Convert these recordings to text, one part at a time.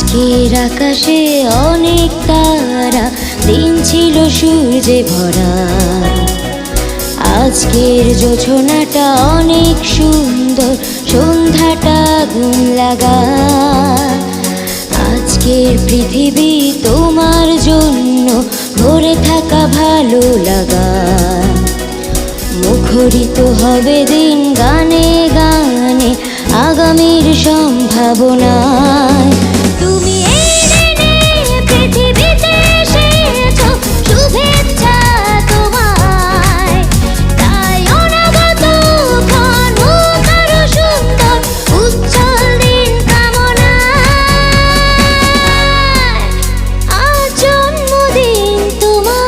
আজকের আকাশে অনেক তারা, দিন ছিল সূর্যে ভরা। আজকের জোছনাটা অনেক সুন্দর, সন্ধ্যাটা আগুন লাগা। আজকের পৃথিবী তোমার জন্য ভরে থাকা ভালো লাগা। মুখরিত হবে দিন গানে গানে, আগামীর সম্ভাবনায়। তুমি এই দিনে পৃথিবীতে এসেছো, শুভেচ্ছা তোমায়। তাই অনাগত ক্ষণ হোক আরো সুন্দর, উজ্জ্বল দিন কামনায়। আজ জন্মদিন তোমার।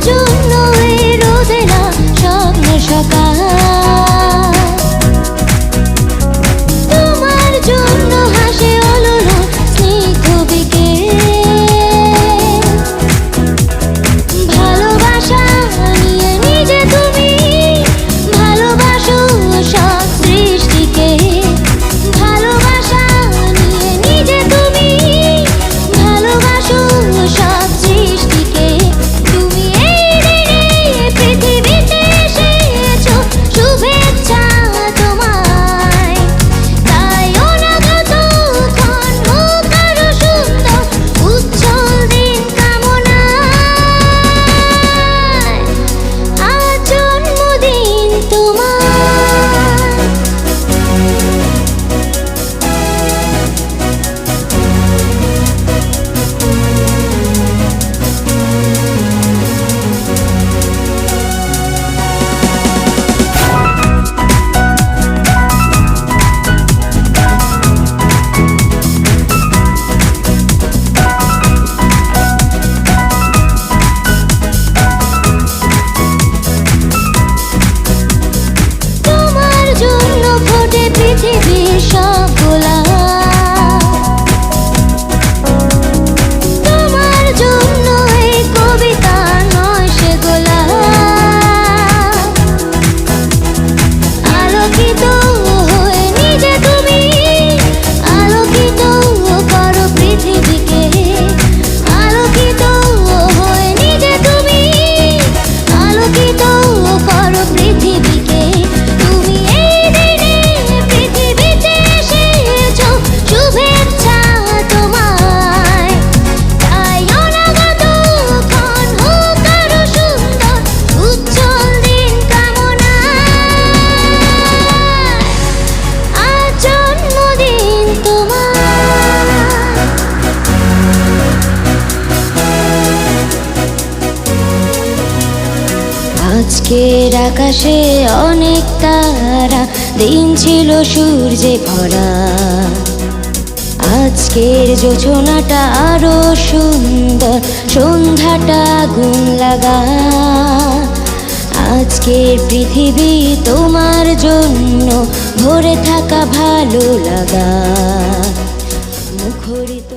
জন্য এই রোদে না স্বপ্নের সকাল, তোমার জন্য হাসে অলোনা স্নিগ্ধ বিকেল। ভালোবাসা নিয়ে নিজে তুমি ভালোবাসো সব সৃষ্টিকে। ভালোবাসা নিয়ে নিজে তুমি ভালোবাসো সব সৃষ্টিকে। পৃথিবীর সব গোলাপ তোমার জন্য, এই কবিতা নয় সে গোলাপ। আলোকিত হয়ে নিজে তুমি আলোকিত করো পৃথিবীকে। আলোকিত হয়ে নিজে তুমি আলোকিত করো পৃথিবীকে। তুমি এই দিনে পৃথিবীতে এসেছো, শুভেচ্ছা তোমায়। তাই অনাগত ক্ষণ হোক আরো সুন্দর, উজ্জ্বল দিন কামনায়। আজ জন্মদিন তোমার। আজকের আকাশে অনেক তারা, দিন ছিল সূর্যে ভরা। আজকের জোছনাটা আরো সুন্দর, সন্ধ্যাটা আগুন লাগা। আজকের পৃথিবী তোমার জন্য ভরে থাকা ভালো লাগা। মুখরিত